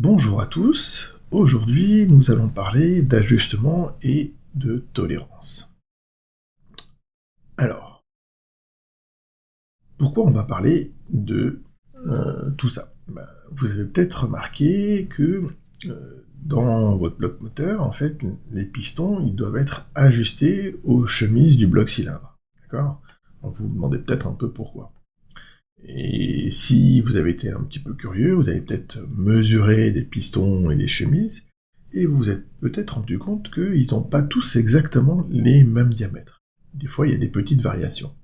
Bonjour à tous, aujourd'hui nous allons parler d'ajustement et de tolérance. Alors, pourquoi on va parler de tout ça? Vous avez peut-être remarqué que dans votre bloc moteur, en fait, les pistons ils doivent être ajustés aux chemises du bloc cylindre. D'accord? Donc vous vous demandez peut-être un peu pourquoi. Et si vous avez été un petit peu curieux, vous avez peut-être mesuré des pistons et des chemises, et vous vous êtes peut-être rendu compte qu'ils n'ont pas tous exactement les mêmes diamètres. Des fois, il y a des petites variations.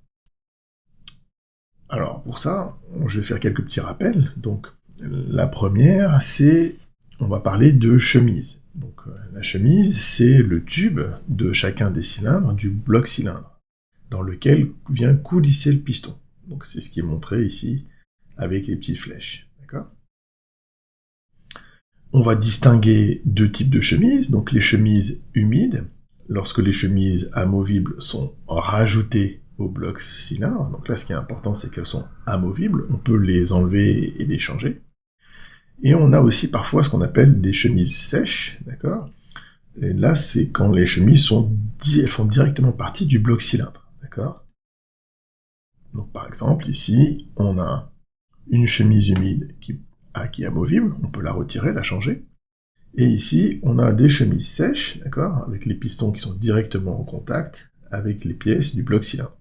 Alors, pour ça, je vais faire quelques petits rappels. Donc, la première, c'est... on va parler de chemise. Donc, la chemise, c'est le tube de chacun des cylindres du bloc cylindre, dans lequel vient coulisser le piston. Donc c'est ce qui est montré ici avec les petites flèches. D'accord ? On va distinguer deux types de chemises, donc les chemises humides, lorsque les chemises amovibles sont rajoutées au bloc cylindre. Donc là, ce qui est important, c'est qu'elles sont amovibles, on peut les enlever et les changer. Et on a aussi parfois ce qu'on appelle des chemises sèches, d'accord ? Et là, c'est quand les chemises elles font directement partie du bloc cylindre, d'accord ? Donc par exemple, ici, on a une chemise humide qui est amovible, on peut la retirer, la changer. Et ici, on a des chemises sèches, d'accord, avec les pistons qui sont directement en contact avec les pièces du bloc cylindre.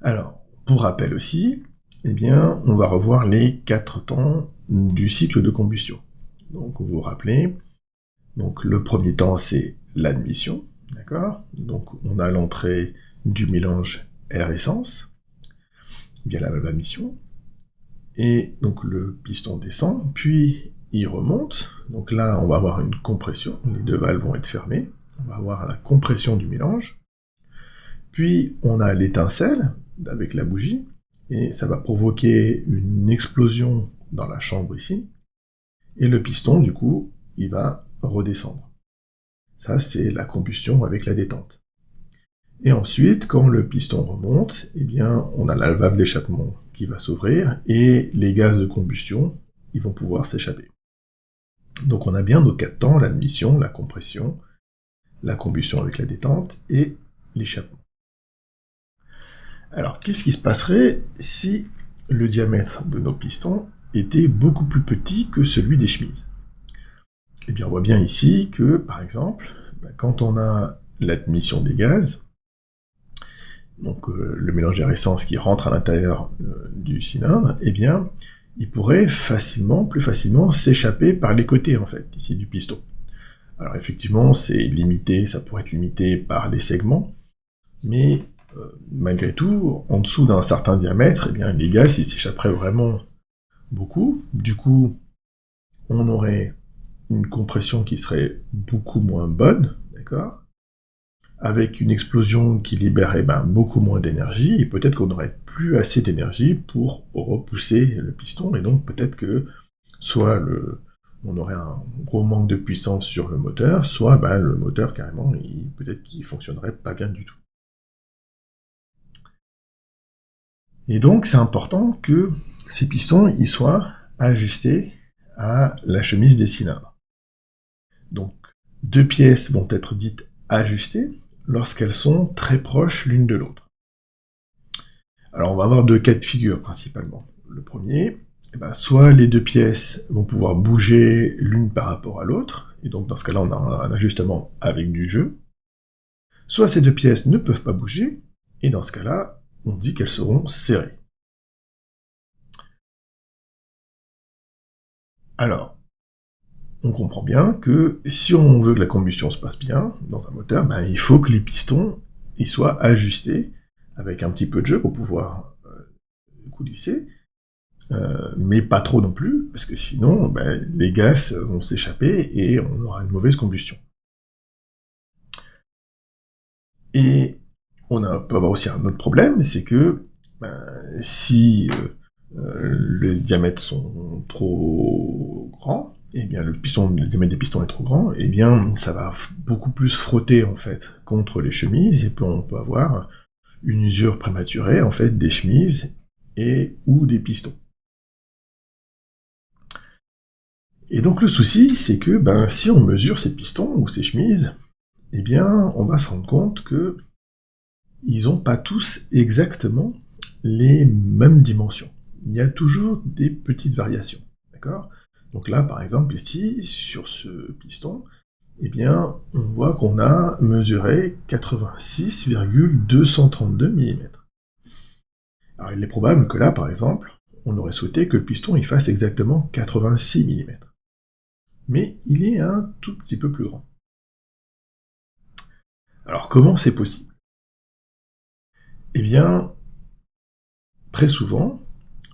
Alors, pour rappel aussi, eh bien, on va revoir les 4 temps du cycle de combustion. Donc, vous vous rappelez, donc le premier temps, c'est l'admission, d'accord? Donc, on a l'entrée du mélange air-essence, bien la même admission, et donc le piston descend, puis il remonte, donc là on va avoir une compression, les deux valves vont être fermées, on va avoir la compression du mélange, puis on a l'étincelle avec la bougie, et ça va provoquer une explosion dans la chambre ici, et le piston du coup il va redescendre. Ça c'est la combustion avec la détente. Et ensuite, quand le piston remonte, eh bien, on a la valve d'échappement qui va s'ouvrir et les gaz de combustion, ils vont pouvoir s'échapper. Donc on a bien nos 4 temps, l'admission, la compression, la combustion avec la détente et l'échappement. Alors, qu'est-ce qui se passerait si le diamètre de nos pistons était beaucoup plus petit que celui des chemises? Eh bien, on voit bien ici que, par exemple, quand on a l'admission des gaz, donc le mélange d'air-essence qui rentre à l'intérieur du cylindre, eh bien, il pourrait plus facilement s'échapper par les côtés, en fait, ici du piston. Alors effectivement, c'est limité, ça pourrait être limité par les segments, mais malgré tout, en dessous d'un certain diamètre, eh bien, les gaz, ils s'échapperaient vraiment beaucoup. Du coup, on aurait une compression qui serait beaucoup moins bonne, d'accord ? Avec une explosion qui libérait beaucoup moins d'énergie, et peut-être qu'on n'aurait plus assez d'énergie pour repousser le piston, et donc peut-être que soit on aurait un gros manque de puissance sur le moteur, soit le moteur carrément, peut-être qu'il fonctionnerait pas bien du tout. Et donc c'est important que ces pistons ils soient ajustés à la chemise des cylindres. Donc deux pièces vont être dites ajustées lorsqu'elles sont très proches l'une de l'autre. Alors on va avoir deux cas de figure principalement. Le premier, soit les deux pièces vont pouvoir bouger l'une par rapport à l'autre, et donc dans ce cas-là on a un ajustement avec du jeu, soit ces deux pièces ne peuvent pas bouger, et dans ce cas-là, on dit qu'elles seront serrées. Alors, on comprend bien que si on veut que la combustion se passe bien dans un moteur, il faut que les pistons ils soient ajustés avec un petit peu de jeu pour pouvoir coulisser, mais pas trop non plus, parce que sinon les gaz vont s'échapper et on aura une mauvaise combustion. Et on peut avoir aussi un autre problème, c'est que si les diamètres sont trop grands, eh bien le diamètre des pistons est trop grand, eh bien ça va beaucoup plus frotter en fait contre les chemises, et puis on peut avoir une usure prématurée en fait des chemises ou des pistons. Et donc le souci, c'est que si on mesure ces pistons ou ces chemises, eh bien on va se rendre compte que ils n'ont pas tous exactement les mêmes dimensions. Il y a toujours des petites variations, d'accord? Donc là, par exemple, ici, sur ce piston, eh bien, on voit qu'on a mesuré 86,232 mm. Alors il est probable que là, par exemple, on aurait souhaité que le piston il fasse exactement 86 mm. Mais il est un tout petit peu plus grand. Alors comment c'est possible? Eh bien, très souvent,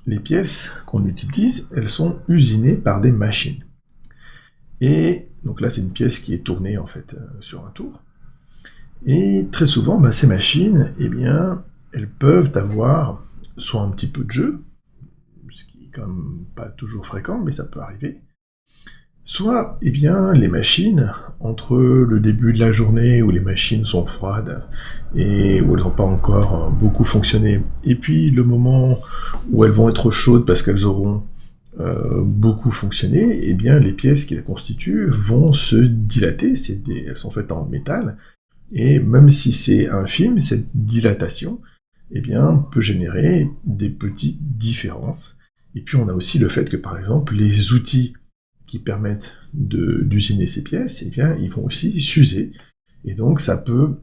les pièces qu'on utilise, elles sont usinées par des machines. Et donc là, c'est une pièce qui est tournée en fait sur un tour. Et très souvent, ces machines, eh bien, elles peuvent avoir soit un petit peu de jeu, ce qui est quand même pas toujours fréquent, mais ça peut arriver. Soit, eh bien, les machines, entre le début de la journée où les machines sont froides et où elles n'ont pas encore beaucoup fonctionné, et puis le moment où elles vont être chaudes parce qu'elles auront beaucoup fonctionné, eh bien, les pièces qui la constituent vont se dilater, elles sont faites en métal, et même si c'est infime, cette dilatation, eh bien, peut générer des petites différences. Et puis on a aussi le fait que, par exemple, les outils qui permettent d'usiner ces pièces, eh bien, ils vont aussi s'user. Et donc, ça peut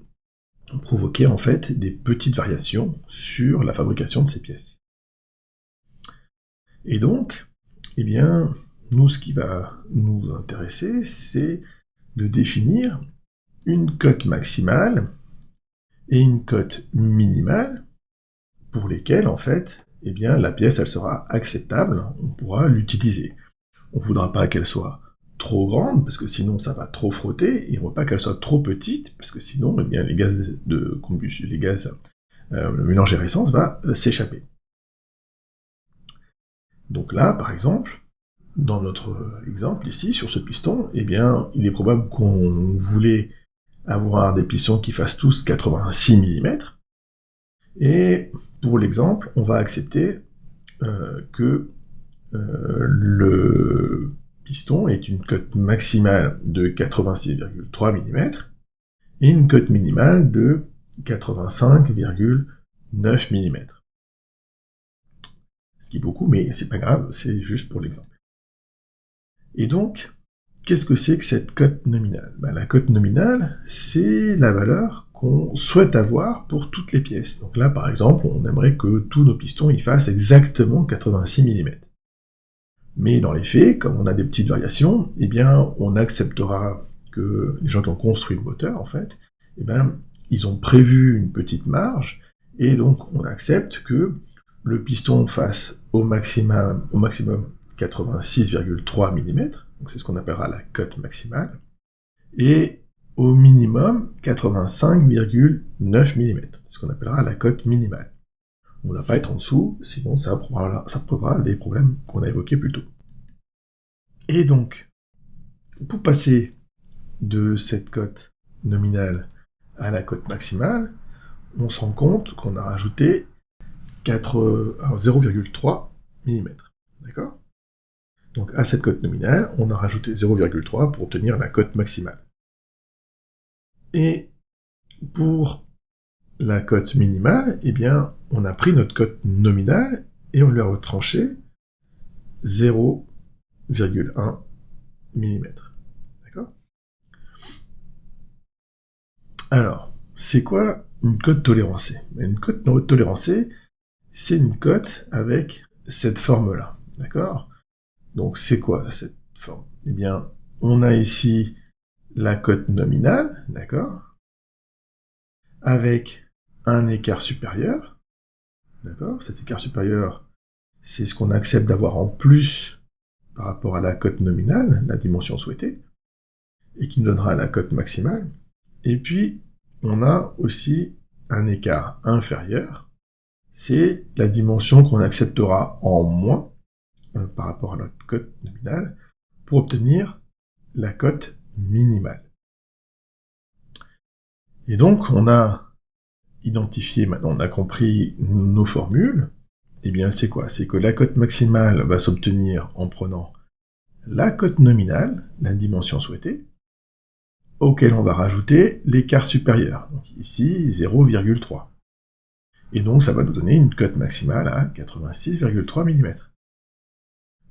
provoquer, en fait, des petites variations sur la fabrication de ces pièces. Et donc, eh bien, nous, ce qui va nous intéresser, c'est de définir une cote maximale et une cote minimale pour lesquelles, en fait, eh bien, la pièce, elle sera acceptable, on pourra l'utiliser. On ne voudra pas qu'elle soit trop grande, parce que sinon ça va trop frotter, et on ne veut pas qu'elle soit trop petite, parce que sinon, eh bien, les gaz de combustion, le mélange à essence va s'échapper. Donc là, par exemple, dans notre exemple ici, sur ce piston, eh bien, il est probable qu'on voulait avoir des pistons qui fassent tous 86 mm, et pour l'exemple, on va accepter que le piston est une cote maximale de 86,3 mm et une cote minimale de 85,9 mm. Ce qui est beaucoup, mais c'est pas grave, c'est juste pour l'exemple. Et donc, qu'est-ce que c'est que cette cote nominale? La cote nominale, c'est la valeur qu'on souhaite avoir pour toutes les pièces. Donc là, par exemple, on aimerait que tous nos pistons y fassent exactement 86 mm. Mais dans les faits, comme on a des petites variations, eh bien, on acceptera que les gens qui ont construit le moteur, en fait, eh bien, ils ont prévu une petite marge, et donc on accepte que le piston fasse au maximum 86,3 mm, donc c'est ce qu'on appellera la cote maximale, et au minimum 85,9 mm, c'est ce qu'on appellera la cote minimale. On ne va pas être en dessous, sinon ça posera des problèmes qu'on a évoqués plus tôt. Et donc, pour passer de cette cote nominale à la cote maximale, on se rend compte qu'on a rajouté 0,3 mm. D'accord? Donc à cette cote nominale, on a rajouté 0,3 pour obtenir la cote maximale. Et pour la cote minimale, eh bien, on a pris notre cote nominale et on lui a retranché 0,1 mm. D'accord? Alors, c'est quoi une cote tolérancée? Une cote tolérancée, c'est une cote avec cette forme-là. D'accord? Donc c'est quoi cette forme? Eh bien, on a ici la cote nominale, d'accord? Avec un écart supérieur, d'accord? Cet écart supérieur, c'est ce qu'on accepte d'avoir en plus par rapport à la cote nominale, la dimension souhaitée, et qui nous donnera la cote maximale. Et puis, on a aussi un écart inférieur, c'est la dimension qu'on acceptera en moins par rapport à notre cote nominale pour obtenir la cote minimale. Et donc, on a identifié, maintenant on a compris nos formules. Eh bien, c'est quoi? C'est que la cote maximale va s'obtenir en prenant la cote nominale, la dimension souhaitée, auquel on va rajouter l'écart supérieur, donc ici 0,3. Et donc ça va nous donner une cote maximale à 86,3 mm.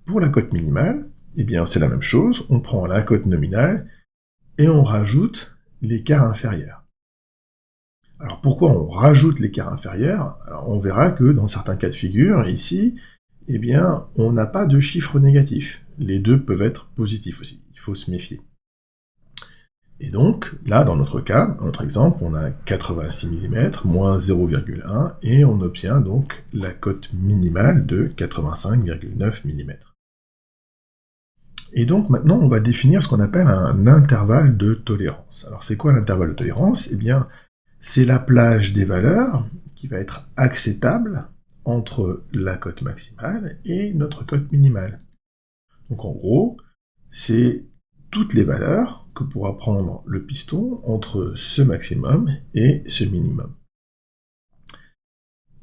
Pour la cote minimale, eh bien c'est la même chose, on prend la cote nominale et on rajoute l'écart inférieur. Alors pourquoi on rajoute l'écart inférieur? Alors on verra que dans certains cas de figure, ici, eh bien on n'a pas de chiffre négatif. Les deux peuvent être positifs aussi, il faut se méfier. Et donc, là, dans notre cas, dans notre exemple, on a 86 mm, moins 0,1, et on obtient donc la cote minimale de 85,9 mm. Et donc, maintenant, on va définir ce qu'on appelle un intervalle de tolérance. Alors, c'est quoi l'intervalle de tolérance? Eh bien, c'est la plage des valeurs qui va être acceptable entre la cote maximale et notre cote minimale. Donc, en gros, c'est toutes les valeurs que pourra prendre le piston entre ce maximum et ce minimum.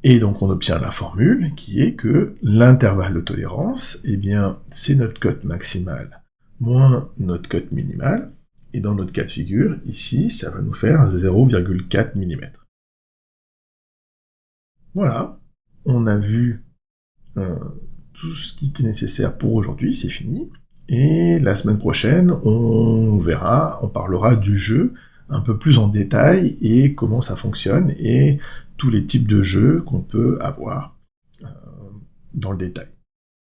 Et donc on obtient la formule qui est que l'intervalle de tolérance, eh bien, c'est notre cote maximale moins notre cote minimale, et dans notre cas de figure, ici, ça va nous faire 0,4 mm. Voilà, on a vu tout ce qui était nécessaire pour aujourd'hui, c'est fini. Et la semaine prochaine, on verra, on parlera du jeu un peu plus en détail et comment ça fonctionne et tous les types de jeux qu'on peut avoir dans le détail.